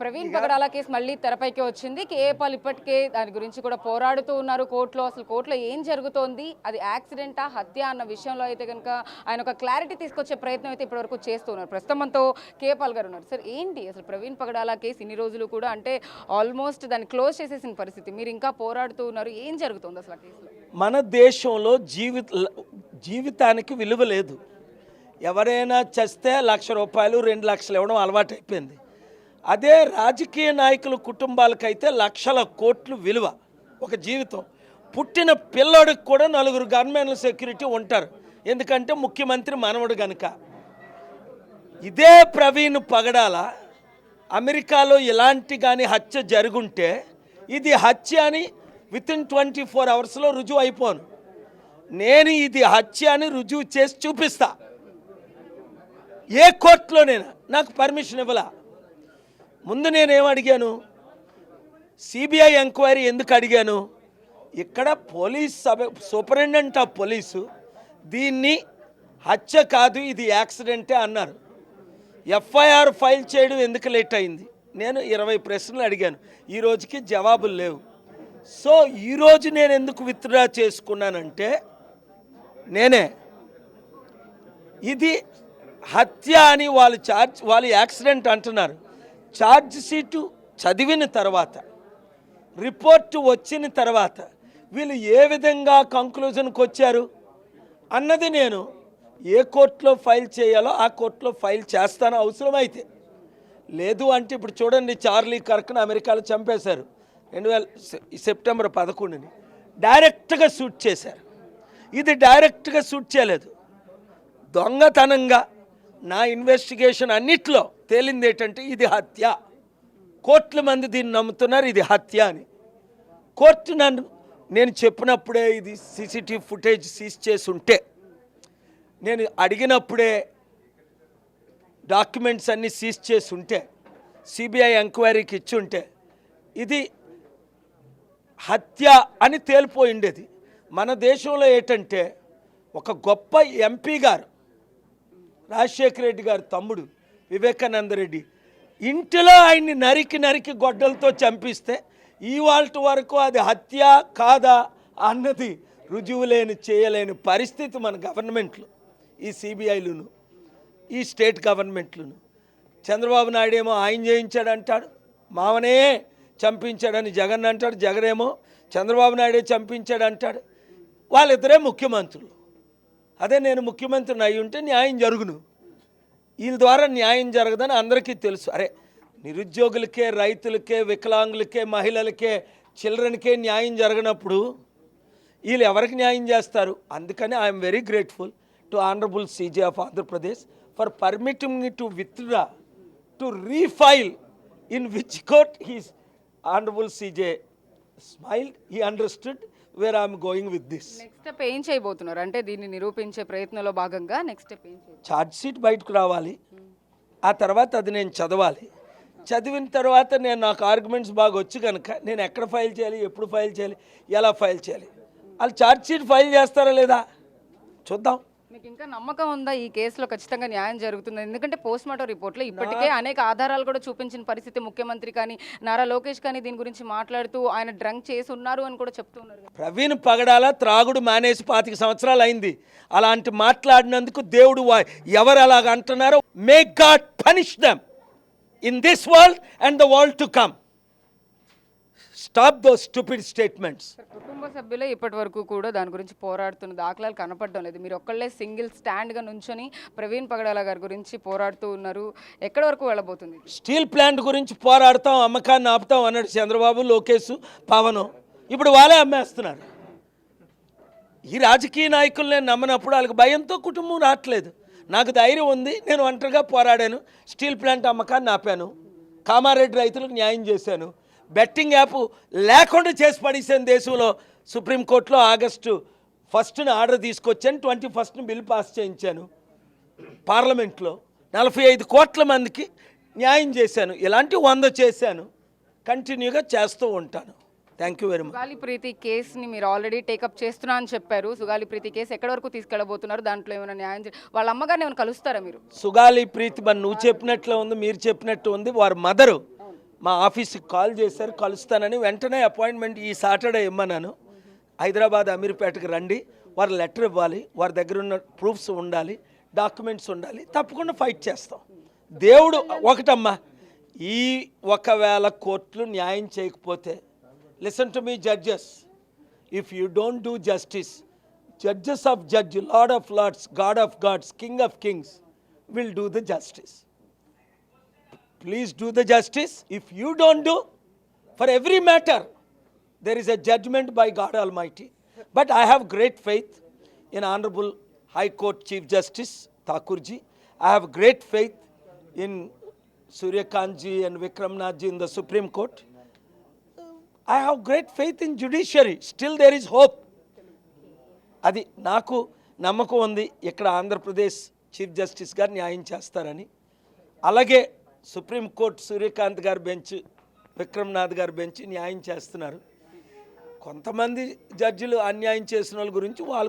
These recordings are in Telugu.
ప్రవీణ్ పగడాల కేసు మళ్ళీ తెరపైకి వచ్చింది. కేఏపాల్ ఇప్పటికే దాని గురించి కూడా పోరాడుతూ ఉన్నారు కోర్టులో. అసలు కోర్టులో ఏం జరుగుతోంది, అది యాక్సిడెంటా హత్య అన్న విషయంలో అయితే కనుక ఆయన ఒక క్లారిటీ తీసుకొచ్చే ప్రయత్నం అయితే ఇప్పటివరకు చేస్తూ ఉన్నారు. ప్రస్తుతం మనతో కేఏపాల్ గారు ఉన్నారు. సార్, ఏంటి అసలు ప్రవీణ్ పగడాల కేసు ఇన్ని రోజులు కూడా అంటే ఆల్మోస్ట్ దాన్ని క్లోజ్ చేసేసిన పరిస్థితి, మీరు ఇంకా పోరాడుతూ ఉన్నారు, ఏం జరుగుతుంది అసలు ఆ కేసులో? మన దేశంలో జీవితానికి విలువ లేదు. ఎవరైనా చస్తే 1,00,000 రూపాయలు 2 లక్షలు ఇవ్వడం అలవాటు అయిపోయింది. అదే రాజకీయ నాయకుల కుటుంబాలకైతే లక్షల కోట్లు విలువ ఒక జీవితం. పుట్టిన పిల్లోడికి కూడా 4 గవర్నమెంట్ సెక్యూరిటీ ఉంటారు, ఎందుకంటే ముఖ్యమంత్రి మనవడు గనుక. ఇదే ప్రవీణ్ పగడాల అమెరికాలో ఇలాంటి కానీ హత్య జరుగుంటే ఇది హత్య అని వితిన్ 24 అవర్స్లో రుజువు అయిపోను. నేను ఇది హత్య అని రుజువు చేసి చూపిస్తా. ఏ కోర్టులోనైనా నాకు పర్మిషన్ ఇవ్వలా. ముందు నేనేం అడిగాను, సిబిఐ ఎంక్వైరీ ఎందుకు అడిగాను, ఇక్కడ పోలీస్ సూపరింటెండెంట్ ఆఫ్ పోలీసు దీన్ని హత్య కాదు ఇది యాక్సిడెంటే అన్నారు. ఎఫ్ఐఆర్ ఫైల్ చేయడం ఎందుకు లేట్ అయింది? నేను 20 ప్రశ్నలు అడిగాను, ఈ రోజుకి జవాబులు లేవు. సో ఈరోజు నేను ఎందుకు విత్డ్రా చేసుకున్నానంటే, నేనే ఇది హత్య అని వాళ్ళు యాక్సిడెంట్ అంటున్నారు. ఛార్జ్ షీటు చదివిన తర్వాత, రిపోర్టు వచ్చిన తర్వాత వీళ్ళు ఏ విధంగా కంక్లూజన్కి వచ్చారు అన్నది నేను ఏ కోర్టులో ఫైల్ చేయాలో ఆ కోర్టులో ఫైల్ చేస్తాను అవసరమైతే. లేదు అంటే ఇప్పుడు చూడండి, చార్లీ కర్క్ను అమెరికాలో చంపేశారు 2000 సెప్టెంబర్ 11ని. డైరెక్ట్గా షూట్ చేశారు. ఇది డైరెక్ట్గా షూట్ చేయలేదు, దొంగతనంగా. నా ఇన్వెస్టిగేషన్ అన్నిట్లో తేలింది ఏంటంటే ఇది హత్య. కోట్ల మంది దీన్ని నమ్ముతున్నారు ఇది హత్య అని. కోర్టు నేను చెప్పినప్పుడే ఇది సీసీటీవీ ఫుటేజ్ సీజ్ చేసి ఉంటే, నేను అడిగినప్పుడే డాక్యుమెంట్స్ అన్నీ సీజ్ చేసి ఉంటే, సిబిఐ ఎంక్వైరీకి ఇచ్చి ఉంటే ఇది హత్య అని తేలిపోయి ఉండేది. మన దేశంలో ఏంటంటే ఒక గొప్ప ఎంపీ గారు, రాజశేఖర రెడ్డి గారు తమ్ముడు వివేకానంద రెడ్డి, ఇంటిలో ఆయన్ని నరికి గొడ్డలతో చంపిస్తే ఇవాళ వరకు అది హత్య కాదా అన్నది రుజువు చేయలేని పరిస్థితి మన గవర్నమెంట్లు, ఈ సిబిఐలును ఈ స్టేట్ గవర్నమెంట్లను. చంద్రబాబు నాయుడు ఏమో ఆయన చేయించాడంటాడు, మామనే చంపించాడని జగన్ అంటాడు, జగన్ ఏమో చంద్రబాబు నాయుడే చంపించాడంటాడు. వాళ్ళిద్దరే ముఖ్యమంత్రులు. అదే నేను ముఖ్యమంత్రిని అయి ఉంటే న్యాయం జరుగును. వీళ్ళ ద్వారా న్యాయం జరగదని అందరికీ తెలుసు. అరే, నిరుద్యోగులకే, రైతులకే, వికలాంగులకే, మహిళలకే, చిల్డ్రన్కే న్యాయం జరగనప్పుడు వీళ్ళు ఎవరికి న్యాయం చేస్తారు? అందుకని I'm very grateful to honourable CJ of Andhra Pradesh for permitting me to withdraw to రీఫైల్ in which court he's honourable CJ smiled, he understood where I'm going with this. Next step ఏం చేయబోతున్నారు? అంటే దీన్ని నిరూపించే ప్రయత్నంలో భాగంగా నెక్స్ట్ స్టెప్ ఏం చేయబోతున్నారు? ఛార్జ్ షీట్ బయటకు రావాలి, ఆ తర్వాత అది నేను చదవాలి. చదివిన తర్వాత నాకు ఆర్గ్యుమెంట్స్ బాగా వచ్చి కనుక నేను ఎక్కడ ఫైల్ చేయాలి, ఎప్పుడు ఫైల్ చేయాలి, ఎలా ఫైల్ చేయాలి, వాళ్ళు ఛార్జ్ షీట్ ఫైల్ చేస్తారా లేదా చూద్దాం. మీకు ఇంకా నమ్మకం ఉందా ఈ కేసులో ఖచ్చితంగా న్యాయం జరుగుతుంది? ఎందుకంటే పోస్ట్ మార్టం రిపోర్ట్లో ఇప్పటికే అనేక ఆధారాలు కూడా చూపించిన పరిస్థితి. ముఖ్యమంత్రి కానీ నారా లోకేష్ కానీ దీని గురించి మాట్లాడుతూ ఆయన డ్రంక్ చేసి ఉన్నారు అని కూడా చెప్తున్నారు. ప్రవీణ్ పగడాల త్రాగుడు మానేసి 25 సంవత్సరాలు అయింది. అలాంటి మాట్లాడినందుకు దేవుడు ఎవరు అలాగ అంటున్నారో, may god punish them in this world and the world to come. Stop those stupid statements. కుటుంబ సభ్యులే ఇప్పటి వరకు కూడా దాని గురించి పోరాడుతున్న దాఖలాలు కనపడడం లేదు. మీరు ఒక్కళ్ళే సింగిల్ స్టాండ్గా నుంచొని ప్రవీణ్ పగడాల గారి గురించి పోరాడుతూ ఉన్నారు. ఎక్కడి వరకు వెళ్ళబోతుంది? స్టీల్ ప్లాంట్ గురించి పోరాడతాం, అమ్మకాన్ని ఆపుతాం అన్నాడు చంద్రబాబు, లోకేష్, పవన్. ఇప్పుడు వాళ్ళే అమ్మేస్తున్నారు. ఈ రాజకీయ నాయకులు నేను నమ్మనప్పుడు వాళ్ళకి భయంతో కుటుంబం రావట్లేదు. నాకు ధైర్యం ఉంది, నేను ఒంటరిగా పోరాడాను, స్టీల్ ప్లాంట్ అమ్మకాన్ని ఆపాను, కామారెడ్డి రైతులకు న్యాయం చేశాను, బెట్టింగ్ యాప్ లేకుండా చేసి పడేసాను దేశంలో. సుప్రీంకోర్టులో ఆగస్టు 1న ఆర్డర్ తీసుకొచ్చాను, 21న బిల్ పాస్ చేయించాను. పార్లమెంట్లో 45 కోట్ల మందికి న్యాయం చేశాను. ఇలాంటి 100 చేశాను, కంటిన్యూగా చేస్తూ ఉంటాను. Thank you very much. Sugali Preethi కేసుని మీరు ఆల్రెడీ టేకప్ చేస్తున్నా అని చెప్పారు. సుగాలి ప్రీతి కేసు ఎక్కడి వరకు తీసుకెళ్ళబోతున్నారు? దాంట్లో ఏమైనా న్యాయం వాళ్ళ అమ్మగారిని ఏమైనా కలుస్తారా మీరు? సుగాలి ప్రీతి నువ్వు చెప్పినట్లు ఉంది, మీరు చెప్పినట్టు ఉంది. వారి మదరు మా ఆఫీస్కి కాల్ చేశారు, కలుస్తానని. వెంటనే అపాయింట్మెంట్ ఈ సాటర్డే ఇమ్మన్నాను. హైదరాబాద్ అమీర్పేటకి రండి, వారు లెటర్ ఇవ్వాలి, వారి దగ్గర ఉన్న ప్రూఫ్స్ ఉండాలి, డాక్యుమెంట్స్ ఉండాలి, తప్పకుండా ఫైట్ చేస్తాం. దేవుడు ఒకటమ్మా, ఈ ఒకవేళ కోర్టులు న్యాయం చేయకపోతే, listen to me judges, if you don't do justice, judges of judge, lord of lords, god of gods, king of kings will do the justice. Please do the justice. If you don't do, for every matter, there is a judgment by God Almighty. But I have great faith in Honorable High Court Chief Justice Thakurji. I have great faith in Suryakantji and Vikramnathji in the Supreme Court. I have great faith in judiciary. Still there is hope. అది నాకు నమ్మకం ఉంది, ఇక్కడ ఆంధ్రప్రదేశ్ చీఫ్ జస్టిస్ గారు న్యాయం చేస్తారని. అలాగే సుప్రీంకోర్టు సూర్యకాంత్ గారి బెంచ్, విక్రమ్నాథ్ గారి బెంచ్ న్యాయం చేస్తున్నారు. కొంతమంది జడ్జిలు అన్యాయం చేసిన వాళ్ళ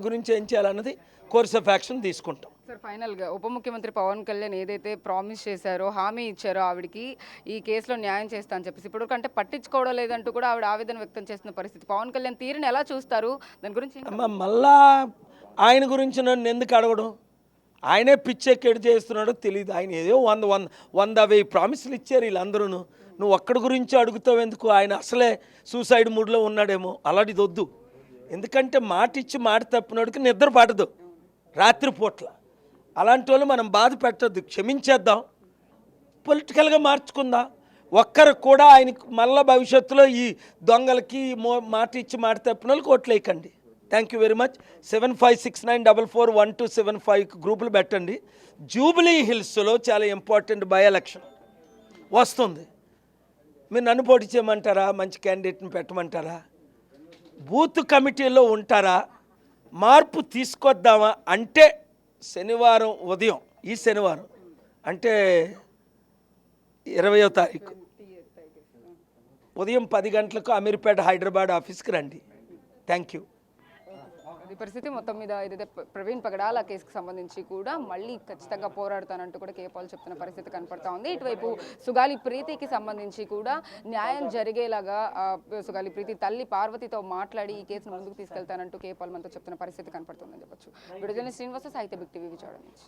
గురించి ఏం చేయాలన్నది కోర్స్ ఆఫ్ యాక్షన్ తీసుకుంటాం. సార్, ఫైనల్గా ఉప ముఖ్యమంత్రి పవన్ కళ్యాణ్ ఏదైతే ప్రామిస్ చేశారో, హామీ ఇచ్చారో ఆవిడకి ఈ కేసులో న్యాయం చేస్తా అని చెప్పేసి, ఇప్పుడు కంటే పట్టించుకోవడం లేదంటూ కూడా ఆవిడ ఆవేదన వ్యక్తం చేస్తున్న పరిస్థితి. పవన్ కళ్యాణ్ తీరుని ఎలా చూస్తారు? దాని గురించి మళ్ళా ఆయన గురించి నన్ను ఎందుకు అడగడం? ఆయనే పిచ్చెక్కేడు చేస్తున్నాడో తెలియదు. ఆయన ఏదో 100 ప్రామిసులు ఇచ్చారు వీళ్ళందరూ. నువ్వు ఒక్కడి గురించి అడుగుతావు ఎందుకు? ఆయన అసలే సూసైడ్ మూడ్లో ఉన్నాడేమో. అలాంటిది వద్దు. ఎందుకంటే మాట ఇచ్చి మాట తప్పినోడికి నిద్ర పడదు రాత్రిపూట్ల. అలాంటి వాళ్ళు మనం బాధ పెట్టద్దు, క్షమించేద్దాం, పొలిటికల్గా మార్చుకుందాం. ఒక్కరు కూడా ఆయనకు మళ్ళీ భవిష్యత్తులో ఈ దొంగలకి మాట ఇచ్చి మాట తప్పిన వాళ్ళకి ఓట్లేయకండి. Thank you very much. 7569441275 గ్రూపులు పెట్టండి. జూబిలీ హిల్స్లో చాలా ఇంపార్టెంట్ బై ఎలక్షన్ వస్తుంది. మీరు నన్ను పోటీ చేయమంటారా? మంచి క్యాండిడేట్ని పెట్టమంటారా? బూత్ కమిటీలో ఉంటారా? మార్పు తీసుకొద్దామా అంటే శనివారం ఉదయం, ఈ శనివారం అంటే 20వ తారీఖు ఉదయం 10 గంటలకు అమీర్పేట హైదరాబాద్ ఆఫీస్కి రండి. Thank you. ఈ పరిస్థితి మొత్తం మీద ఏదైతే ప్రవీణ్ పగడాల కేసుకు సంబంధించి కూడా మళ్ళీ ఖచ్చితంగా పోరాడుతానంటూ కూడా కేపాల్ చెప్తున్న పరిస్థితి కనపడతా ఉంది. ఇటువైపు సుగాలి ప్రీతికి సంబంధించి కూడా న్యాయం జరిగేలాగా సుగాలి ప్రీతి తల్లి పార్వతితో మాట్లాడి ఈ కేసును ముందుకు తీసుకెళ్తానంటూ కేపాల్ మనతో చెప్తున్న పరిస్థితి కనపడుతుందని చెప్పొచ్చు. విడుదల శ్రీనివాస, సాహిత్య బిగ్ టీవీ విజయవాడ నుంచి.